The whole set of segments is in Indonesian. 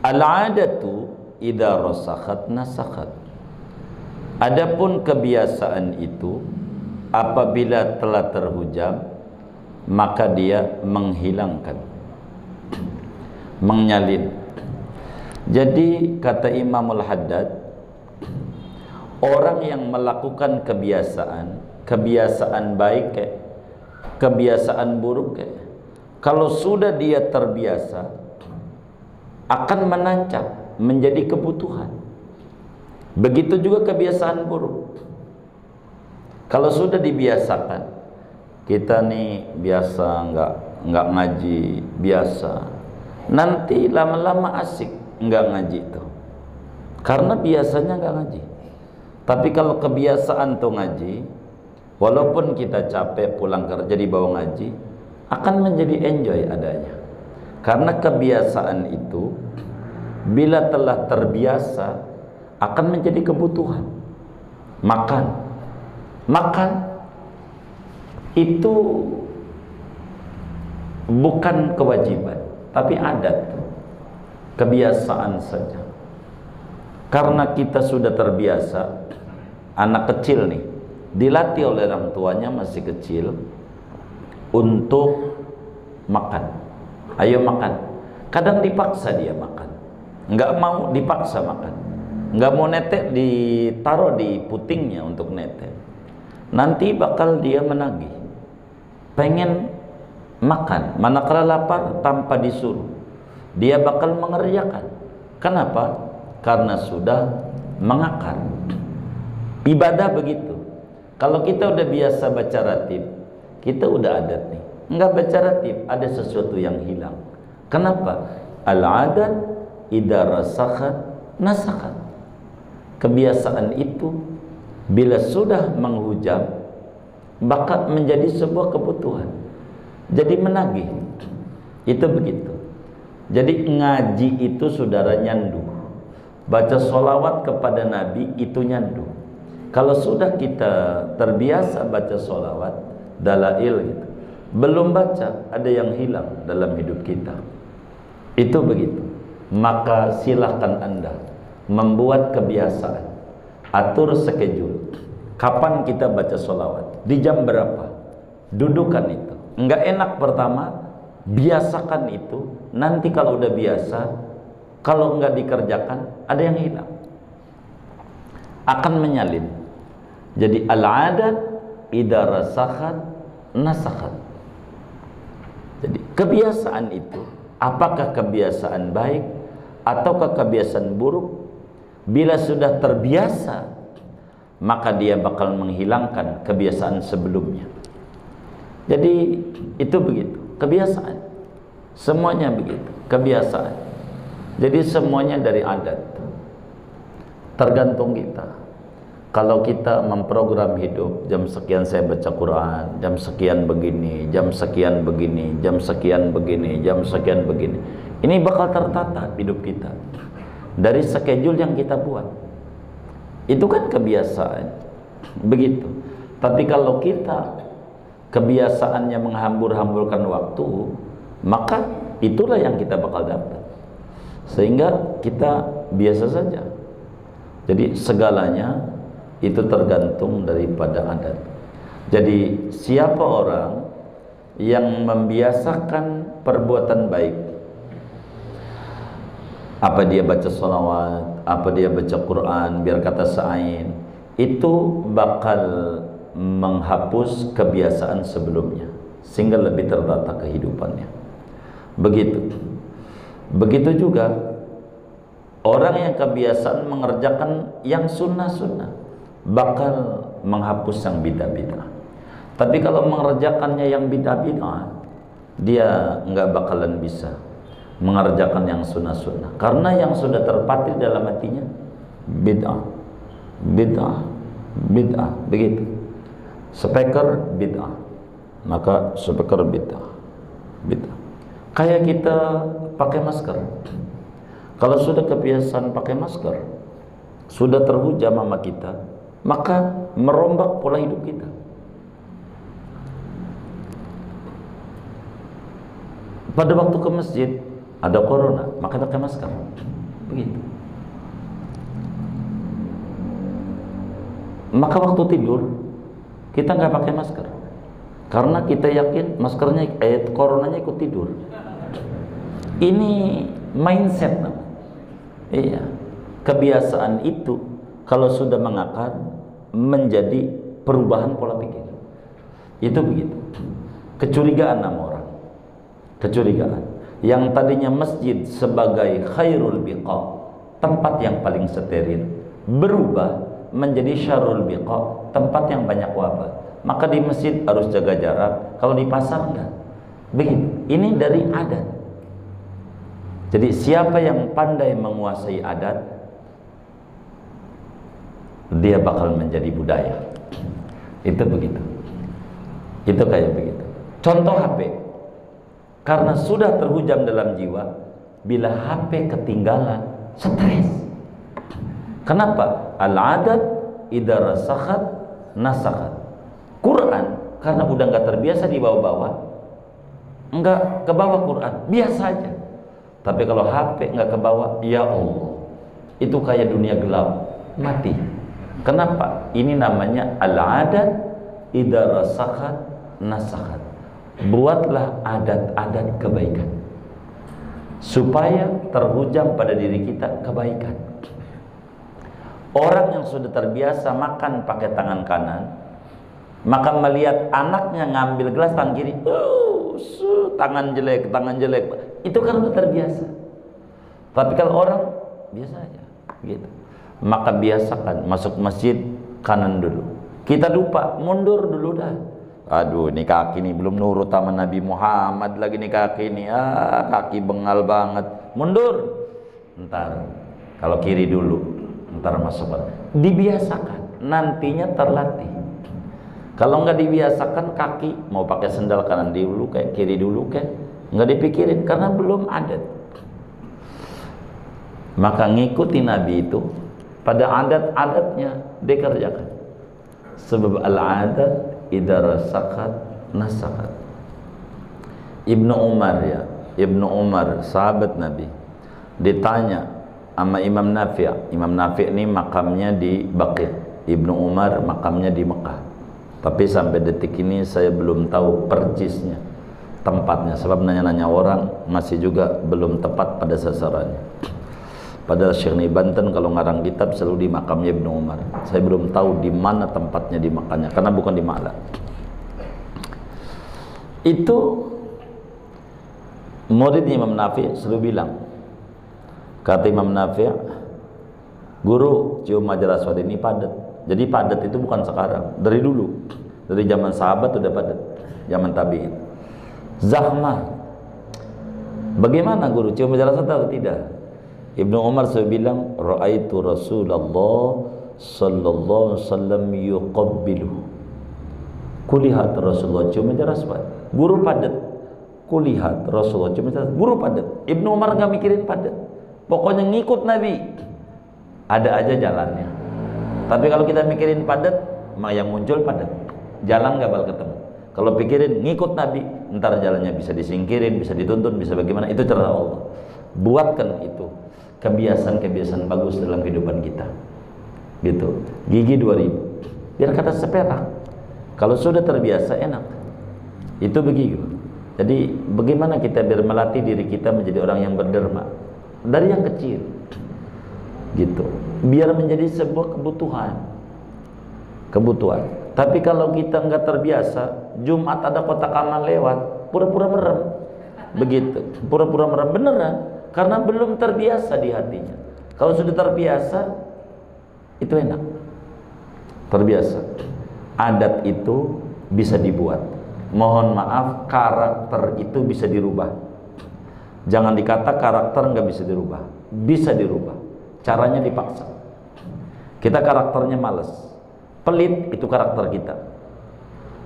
Al-'adatu idza rasakhat nasakhat. Adapun kebiasaan itu apabila telah terhujam maka dia menghilangkan, menyalin. Jadi kata Imamul Haddad, orang yang melakukan kebiasaan baik kebiasaan buruk kalau sudah dia terbiasa akan menancap menjadi kebutuhan. Begitu juga kebiasaan buruk. Kalau sudah dibiasakan, kita nih biasa nggak ngaji, biasa, nanti lama-lama asik nggak ngaji itu, karena biasanya nggak ngaji. Tapi kalau kebiasaan tuh ngaji, walaupun kita capek pulang kerja dibawa ngaji, akan menjadi enjoy adanya. Karena kebiasaan itu bila telah terbiasa akan menjadi kebutuhan. Makan itu bukan kewajiban, tapi adat, kebiasaan saja. Karena kita sudah terbiasa, anak kecil nih dilatih oleh orang tuanya masih kecil untuk makan. Ayo makan. Kadang dipaksa dia makan, nggak mau, dipaksa makan. Nggak mau netek, ditaruh di putingnya untuk netek. Nanti bakal dia menagih, pengen makan. Manakala lapar tanpa disuruh, dia bakal mengerjakan. Kenapa? Karena sudah mengakar. Ibadah begitu. Kalau kita udah biasa baca ratib, kita udah adat nih. Nggak baca ratib, ada sesuatu yang hilang. Kenapa? Al-adat idza rasakhat nasakhat. Kebiasaan itu bila sudah menghujam maka menjadi sebuah kebutuhan, jadi menagih. Itu begitu. Jadi ngaji itu saudara nyandu, baca sholawat kepada Nabi itu nyandu. Kalau sudah kita terbiasa baca sholawat, dalail gitu, belum baca, ada yang hilang dalam hidup kita. Itu begitu. Maka silahkan Anda membuat kebiasaan, atur schedule. Kapan kita baca sholawat, di jam berapa, dudukan itu. Enggak enak pertama, biasakan itu. Nanti kalau udah biasa, kalau enggak dikerjakan, ada yang hilang, akan menyalin. Jadi al-adat idza rasakhat nasakhat. Jadi kebiasaan itu, apakah kebiasaan baik ataukah kebiasaan buruk, bila sudah terbiasa maka dia bakal menghilangkan kebiasaan sebelumnya. Jadi itu begitu, kebiasaan. Semuanya begitu, kebiasaan. Jadi semuanya dari adat. Tergantung kita. Kalau kita memprogram hidup, jam sekian saya baca Quran, jam sekian begini, jam sekian begini, jam sekian begini, jam sekian begini, ini bakal tertata hidup kita dari schedule yang kita buat. Itu kan kebiasaan, begitu. Tapi kalau kita kebiasaannya menghambur-hamburkan waktu, maka itulah yang kita bakal dapat. Sehingga kita biasa saja. Jadi segalanya itu tergantung daripada adat. Jadi siapa orang yang membiasakan perbuatan baik, apa dia baca sholawat, apa dia baca Quran, biar kata sa'in, itu bakal menghapus kebiasaan sebelumnya sehingga lebih tertata kehidupannya. Begitu juga orang yang kebiasaan mengerjakan yang sunnah-sunnah bakal menghapus yang bid'ah-bid'ah. Tapi kalau mengerjakannya yang bid'ah-bid'ah, dia nggak bakalan bisa mengerjakan yang sunnah-sunnah, karena yang sudah terpatri dalam hatinya bid'ah, begitu. Speaker bid'ah, maka speaker bid'ah. Kayak kita pakai masker. Kalau sudah kebiasaan pakai masker, sudah terhujam sama kita, maka merombak pola hidup kita. Pada waktu ke masjid, ada corona, maka pakai masker. Begitu. Maka waktu tidur kita nggak pakai masker, karena kita yakin maskernya, coronanya ikut tidur. Ini mindset, iya. Kebiasaan itu kalau sudah mengakar menjadi perubahan pola pikir. Itu begitu. Kecurigaan sama orang, kecurigaan. Yang tadinya masjid sebagai khairul biqa, tempat yang paling steril, berubah menjadi syarrul biqa, tempat yang banyak wabah. Maka di masjid harus jaga jarak, kalau di pasar enggak. Begitu. Ini dari adat. Jadi siapa yang pandai menguasai adat, dia bakal menjadi budaya. Itu begitu. Itu kayak begitu. Contoh HP. Karena sudah terhujam dalam jiwa, bila HP ketinggalan, stres. Kenapa? Al-adat idza rasakhat nasakhat. Quran karena udah nggak terbiasa dibawa-bawa, nggak ke bawah Quran, biasa aja. Tapi kalau HP nggak ke bawah, ya Allah, itu kayak dunia gelap, mati. Kenapa? Ini namanya al-adat idza rasakhat nasakhat. Buatlah adat-adat kebaikan supaya terhujam pada diri kita kebaikan. Orang yang sudah terbiasa makan pakai tangan kanan, maka melihat anaknya ngambil gelas tangan kiri, tangan jelek, itu kan udah terbiasa. Tapi kalau orang biasa aja gitu, maka biasakan masuk masjid kanan dulu. Kita lupa, mundur dulu dah. Aduh, ini kaki nih belum nurut sama Nabi Muhammad lagi nih kaki nih, kaki bengal banget. Mundur. Ntar kalau kiri dulu, ntar masuk. Dibiasakan, nantinya terlatih. Kalau nggak dibiasakan, kaki mau pakai sendal kanan dulu kayak kiri dulu kayak nggak dipikirin karena belum adat. Maka ngikuti Nabi itu pada adat-adatnya dikerjakan. Sebab al-adat idza rasakhat nasakhat. Ibnu Umar sahabat Nabi ditanya sama Imam Nafi'. Imam Nafi' ini makamnya di Baqi', Ibnu Umar makamnya di Mekah. Tapi sampai detik ini saya belum tahu persisnya tempatnya, sebab nanya-nanya orang masih juga belum tepat pada sasarannya. Padahal Syekh Ni Banten kalau ngarang kitab selalu di makamnya Ibnu Umar. Saya belum tahu di mana tempatnya di makamnya, karena bukan di Ma'la. Itu murid Imam Nafi' selalu bilang, kata Imam Nafi', guru cium Hajar Aswad ini padat. Jadi padat itu bukan sekarang, dari dulu, dari zaman sahabat udah padat, zaman tabi'in. Zahmah. Bagaimana guru cium Hajar Aswad atau tidak? Ibnu Umar saya bilang, ra'aitu Rasulullah sallallahu alaihi wasallam yuqabbilu. Kulihat Rasulullah cium Hajar Aswad. Guru padat. Kulihat Rasulullah cium Hajar Aswad. Guru padat. Ibnu Umar nggak mikirin padat. Pokoknya ngikut Nabi. Ada aja jalannya. Tapi kalau kita mikirin padat, yang muncul padat. Jalan nggak bakal ketemu. Kalau pikirin ngikut Nabi, ntar jalannya bisa disingkirin, bisa dituntun, bisa bagaimana. Itu cara Allah. Buatkan itu kebiasaan-kebiasaan bagus dalam kehidupan kita, gitu. Gigi 2000 biar kata seperak, kalau sudah terbiasa enak. Itu begitu. Jadi bagaimana kita biar melatih diri kita menjadi orang yang berderma dari yang kecil, gitu, biar menjadi sebuah kebutuhan. Tapi kalau kita nggak terbiasa, Jumat ada kotak amal lewat, pura-pura merem, begitu, pura-pura merem beneran. Karena belum terbiasa di hatinya. Kalau sudah terbiasa, itu enak. Terbiasa. Adat itu bisa dibuat. Mohon maaf, karakter itu bisa dirubah. Jangan dikata karakter nggak bisa dirubah. Bisa dirubah. Caranya dipaksa. Kita karakternya malas, pelit, itu karakter kita.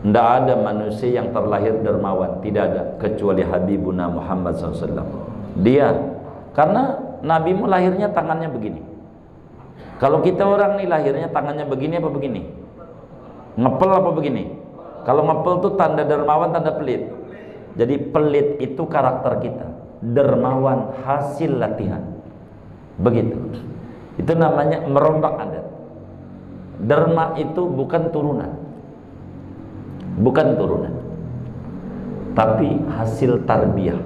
Tidak ada manusia yang terlahir dermawan, tidak ada, kecuali Habibuna Muhammad SAW. Dia, karena Nabi mu lahirnya tangannya begini. Kalau kita orang nih lahirnya tangannya begini apa begini? Ngepel apa begini? Kalau ngepel tuh tanda dermawan, tanda pelit. Jadi pelit itu karakter kita. dermawan hasil latihan. Begitu. Itu namanya merombak adat. Derma itu bukan turunan. Bukan turunan. Tapi hasil tarbiyah,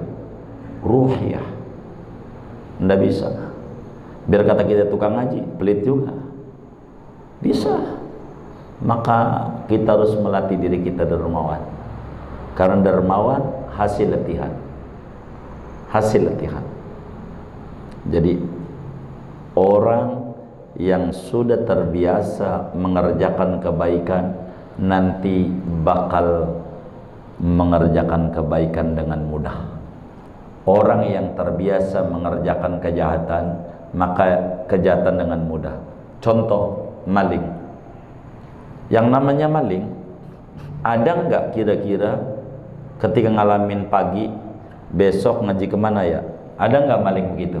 ruhiyah. Nggak bisa. Biar kata kita tukang ngaji, pelit juga. Bisa. Maka kita harus melatih diri kita dermawan. Karena dermawan hasil latihan. Hasil latihan. Jadi orang yang sudah terbiasa mengerjakan kebaikan nanti bakal mengerjakan kebaikan dengan mudah. Orang yang terbiasa mengerjakan kejahatan, maka kejahatan dengan mudah. Contoh, maling. Yang namanya maling, ada nggak kira-kira ketika ngalamin pagi, besok ngaji kemana ya? Ada nggak maling begitu?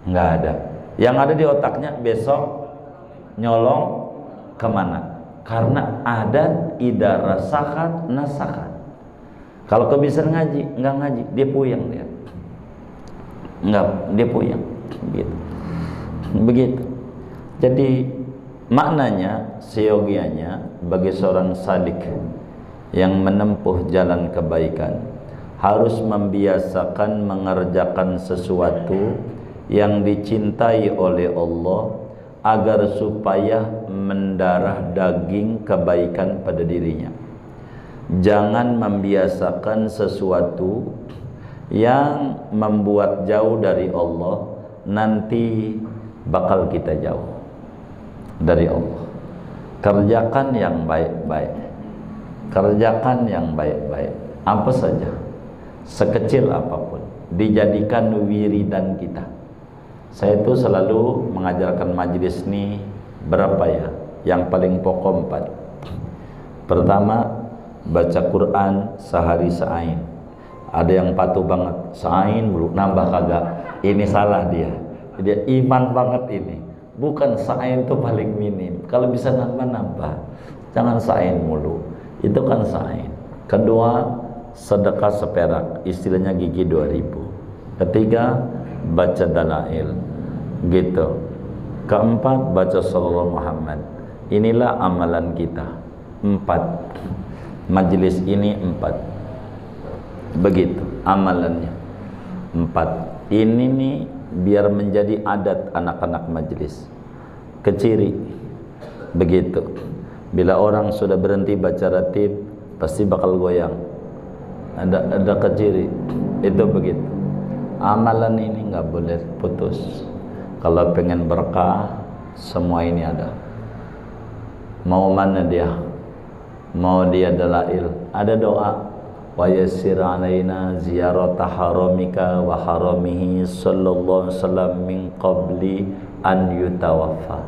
Nggak ada. Yang ada di otaknya besok nyolong kemana? Karena ada idza rasahat nasahat. Kalau kebiasaan ngaji, nggak ngaji, dia puyeng dia. Nggak, dia puyeng. Begitu. Begitu. Jadi maknanya, seyogianya bagi seorang salik yang menempuh jalan kebaikan harus membiasakan mengerjakan sesuatu yang dicintai oleh Allah agar supaya mendarah daging kebaikan pada dirinya. Jangan membiasakan sesuatu yang membuat jauh dari Allah, nanti bakal kita jauh dari Allah. Kerjakan yang baik-baik. Kerjakan yang baik-baik. Apa saja, sekecil apapun, dijadikan wiridan kita. Saya itu selalu mengajarkan majelis ini berapa ya? Yang paling pokok 4. Pertama, baca Quran sehari seain. Ada yang patuh banget, seain dulu, nambah kagak. Ini salah dia. Dia iman banget ini. Bukan seain itu paling minim. Kalau bisa nambah-nambah. Jangan seain mulu. Itu kan seain. Kedua, sedekah seperak, istilahnya gigi 2000. Ketiga, baca dalail, gitu. Keempat, baca sallallahu Muhammad. Inilah amalan kita. 4. Majelis ini 4. Begitu amalannya. 4. Ini nih biar menjadi adat anak-anak majelis. Keciri. Begitu. Bila orang sudah berhenti baca ratib, pasti bakal goyang. Ada keciri. Itu begitu. Amalan ini nggak boleh putus. Kalau pengen berkah, semua ini ada. Mau mana dia? Mau dia dalail, ada doa. Wa yassir alaina ziyarata haramika wa haramihi sallallahu alaihi wasallam min qabli an yutawaffa.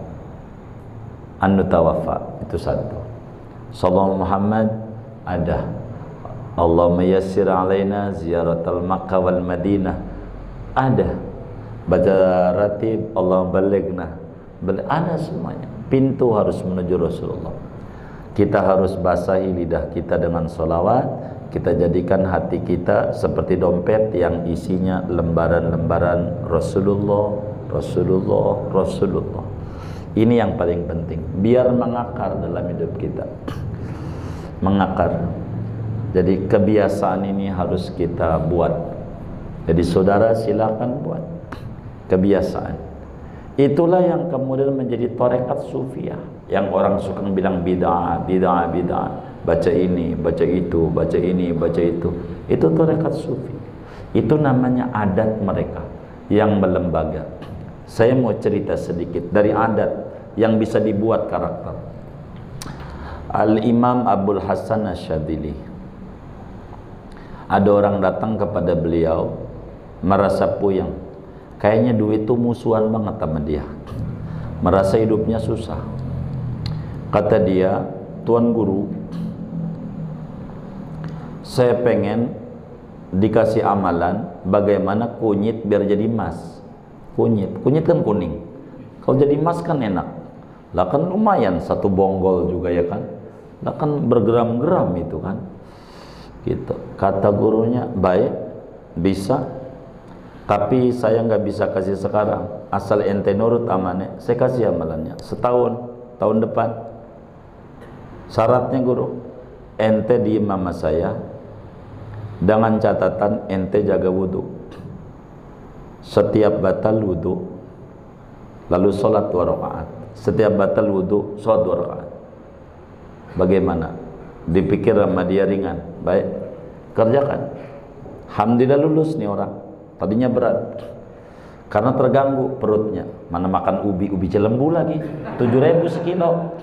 An yutawaffa itu satu. Sallallahu Muhammad ada. Allahumma yassir alaina ziyaratal Makkah wal Madinah ada. Baca ratib Allah balighna, ada semuanya. Pintu harus menuju Rasulullah. Kita harus basahi lidah kita dengan sholawat. Kita jadikan hati kita seperti dompet yang isinya lembaran-lembaran Rasulullah, Rasulullah, Rasulullah. Ini yang paling penting, biar mengakar dalam hidup kita. Mengakar. Jadi kebiasaan ini harus kita buat. Jadi saudara silakan buat kebiasaan. Itulah yang kemudian menjadi tarekat sufiah. Yang orang suka bilang bid'ah, bid'ah, bid'ah. Baca ini, baca itu, baca ini, baca itu. Itu tarekat sufi. Itu namanya adat mereka yang melembaga. Saya mau cerita sedikit dari adat yang bisa dibuat karakter. Al-Imam Abdul Hasan Asyadzili. Ada orang datang kepada beliau merasa puyeng. Kayaknya duit itu musuhan banget sama dia. Merasa hidupnya susah. Kata dia, Tuan Guru, saya pengen dikasih amalan bagaimana kunyit biar jadi emas. Kunyit kan kuning. Kalau jadi emas kan enak. Lah kan lumayan satu bonggol juga ya kan. Lah kan bergram-gram itu kan. Gitu. Kata gurunya, baik, bisa, Tapi saya nggak bisa kasih sekarang, asal ente nurut amannya, saya kasih amalannya setahun, tahun depan. Syaratnya guru, ente diem sama saya dengan catatan ente jaga wudhu. Setiap batal wudhu lalu sholat 2 rakaat. Setiap batal wudhu sholat 2 rakaat. Bagaimana? Dipikir sama dia ringan. Baik, kerjakan. Alhamdulillah lulus nih orang. Tadinya berat karena terganggu perutnya, mana makan ubi cilembu lagi 7.000 sekilo.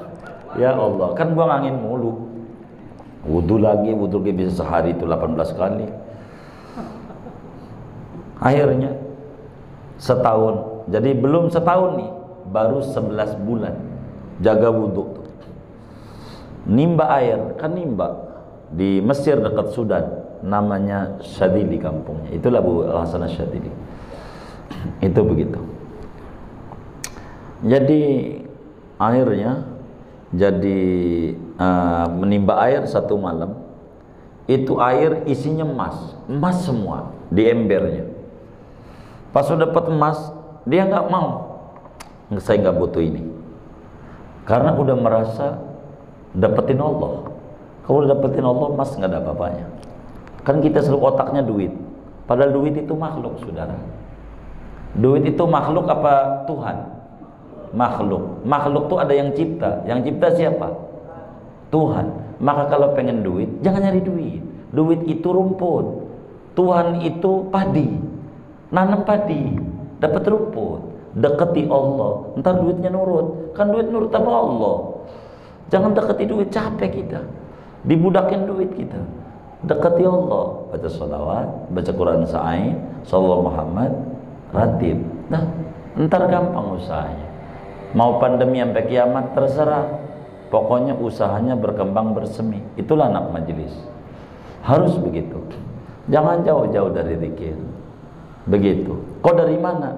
Ya Allah, kan buang angin mulu. Wudhu lagi bisa sehari itu 18 kali. Akhirnya setahun, jadi belum setahun nih, baru 11 bulan jaga wudhu. Nimba air, kan nimba di Mesir dekat Sudan, namanya Syadili kampungnya. Itulah Bu Al-Hasan Syadili. Itu begitu. Jadi akhirnya menimba air satu malam. Itu air isinya emas semua di embernya. Pas sudah dapat emas, dia nggak mau. Saya nggak butuh ini. Karena udah merasa dapetin Allah. Kalau udah dapetin Allah, emas nggak ada apa-apanya. Kan kita selalu otaknya duit. Padahal duit itu makhluk, saudara. Duit itu makhluk apa Tuhan? Makhluk. Makhluk tuh ada yang cipta. Yang cipta siapa? Tuhan. Maka kalau pengen duit, jangan nyari duit. Duit itu rumput. Tuhan itu padi. Nanam padi, dapat rumput. Deketi Allah, ntar duitnya nurut. Kan duit nurut sama Allah. Jangan deketi duit, capek kita. Dibudakin duit kita. Dekati Allah, baca sholawat, baca Quran sa'ain, sallallahu Muhammad, ratib. Nah, ntar gampang usahanya. Mau pandemi sampai kiamat terserah. Pokoknya usahanya berkembang bersemi. Itulah anak majelis. Harus begitu. Jangan jauh-jauh dari zikir. Begitu. Kok dari mana?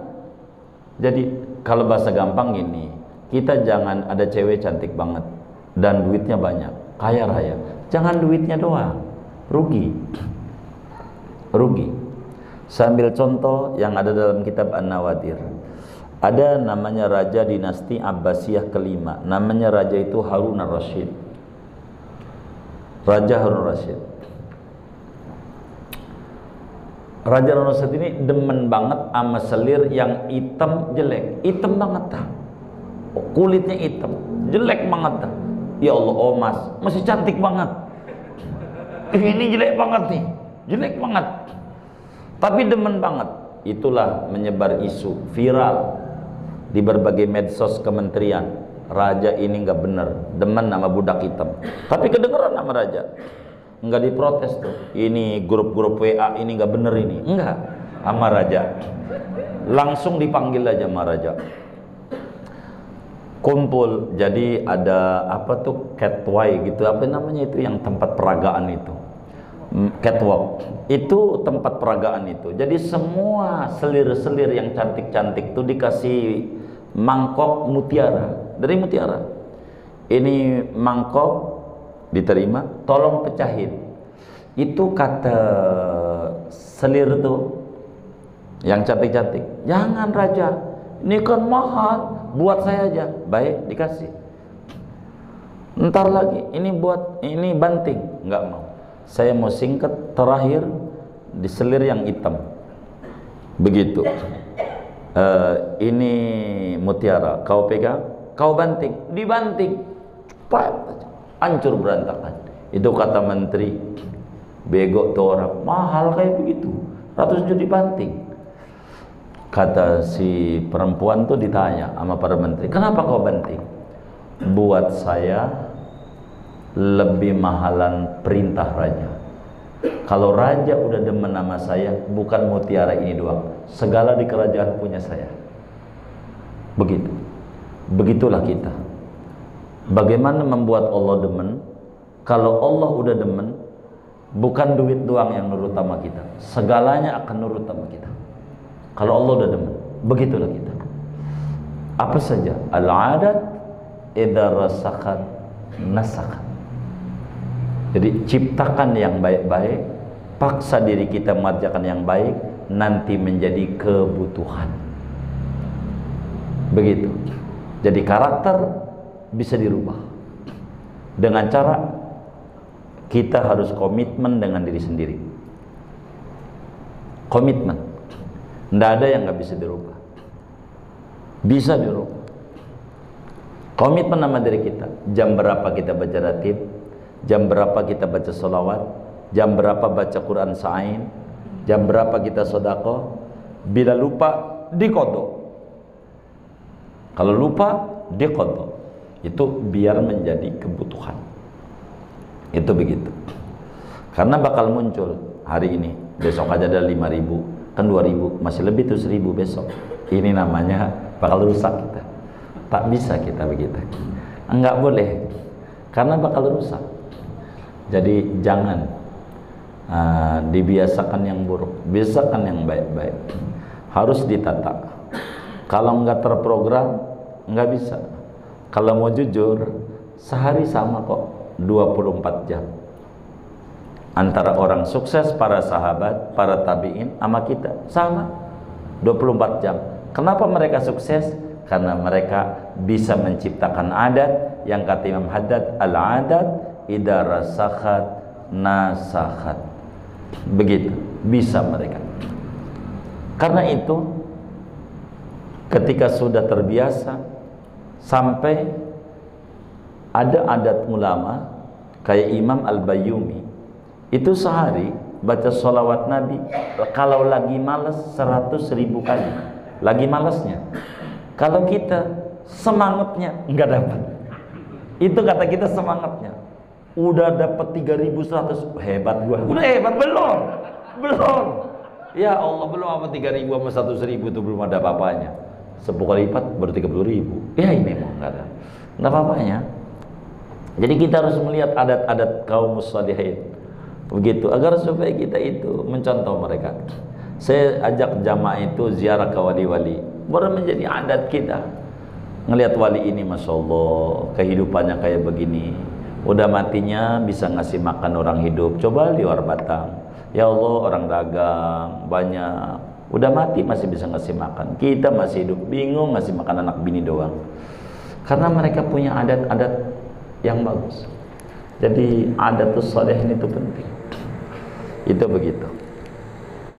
Jadi kalau bahasa gampang gini, kita jangan ada cewek cantik banget dan duitnya banyak, kaya raya. Jangan duitnya doang. Rugi. Saya ambil contoh yang ada dalam kitab An-Nawadir. Ada namanya raja dinasti Abbasiyah kelima. Namanya raja itu Harun al-Rashid. Raja Harun al-Rashid. Raja Harun al-Rashid ini demen banget sama selir yang hitam jelek. Hitam banget dah. Kulitnya hitam, jelek banget dah. Ya Allah, oh mas, masih cantik banget. Ini jelek banget nih, jelek banget. Tapi demen banget. Itulah menyebar isu viral di berbagai medsos kementerian. Raja ini nggak bener, demen sama budak hitam. Tapi kedengeran sama raja, nggak diprotes tuh. Ini grup-grup WA ini nggak bener ini, enggak sama raja. Langsung dipanggil aja sama raja. Kumpul, jadi ada apa tuh catwalk gitu, apa namanya itu yang tempat peragaan itu, catwalk itu tempat peragaan itu. Jadi semua selir-selir yang cantik-cantik tuh dikasih mangkok mutiara, dari mutiara. Ini mangkok diterima, tolong pecahin. Itu kata selir tuh yang cantik-cantik, jangan raja, ini kan mahal, buat saya aja. Baik, dikasih. Ntar lagi, ini buat, ini banting, nggak mau. Saya mau singkat, terakhir di selir yang hitam. Begitu. Ini mutiara, kau pegang, kau banting, dibanting, hancur berantakan. Itu kata menteri, bego tuh orang, mahal kayak begitu, ratus juta dibanting. Kata si perempuan tuh ditanya sama para menteri, kenapa kau banting? Buat saya lebih mahalan perintah raja. Kalau raja udah demen sama saya, bukan mutiara ini doang, segala di kerajaan punya saya. Begitu. Begitulah kita. Bagaimana membuat Allah demen? Kalau Allah udah demen, bukan duit doang yang nurut sama kita, segalanya akan nurut sama kita. Kalau Allah udah demen, begitulah kita. Apa saja, al-adat idza rasakat nasakat. Jadi ciptakan yang baik-baik, paksa diri kita mengerjakan yang baik, nanti menjadi kebutuhan. Begitu. Jadi karakter bisa dirubah dengan cara kita harus komitmen dengan diri sendiri. Komitmen. Tidak ada yang nggak bisa dirubah. Bisa dirubah. Komitmen sama diri kita. Jam berapa kita baca ratib, jam berapa kita baca sholawat, jam berapa baca Quran sa'in, jam berapa kita sedekah. Bila lupa, diqadha. Kalau lupa, diqadha. Itu biar menjadi kebutuhan. Itu begitu. Karena bakal muncul hari ini, besok aja ada 5.000, kan 2.000, masih lebih tuh 1.000 besok. Ini namanya bakal rusak kita. Tak bisa kita begitu. Enggak boleh, karena bakal rusak. Jadi jangan dibiasakan yang buruk, biasakan yang baik-baik. Harus ditata. Kalau enggak terprogram, enggak bisa. Kalau mau jujur, sehari sama kok, 24 jam. Antara orang sukses, para sahabat, para tabi'in, sama kita, sama 24 jam. Kenapa mereka sukses? Karena mereka bisa menciptakan adat yang kata Imam Haddad, al-adat idza rasakhat nasakhat. Begitu, bisa mereka. Karena itu ketika sudah terbiasa, sampai ada adat ulama kayak Imam Al-Bayyumi, itu sehari baca sholawat Nabi kalau lagi malas 100.000 kali. Lagi malasnya. Kalau kita semangatnya nggak dapat. Itu kata kita semangatnya. Udah dapat 3.100, hebat gua. Udah hebat belum? Belum. Ya Allah, belum apa 3.000 sama 100.000 itu belum ada apa-apanya. 10 kali lipat baru 30.000. Ya ini mau nggak ada. Nggak apa-apanya. Jadi kita harus melihat adat-adat kaum mussalihin. Begitu agar supaya kita itu mencontoh mereka. Saya ajak jamaah itu ziarah ke wali-wali. Baru menjadi adat kita. Ngelihat wali ini, Masya Allah, kehidupannya kayak begini. Udah matinya bisa ngasih makan orang hidup. Coba di luar Batang. Ya Allah, orang dagang banyak. Udah mati masih bisa ngasih makan. Kita masih hidup bingung ngasih makan anak bini doang. Karena mereka punya adat-adat yang bagus. Jadi adatus shalihin itu penting. Itu begitu.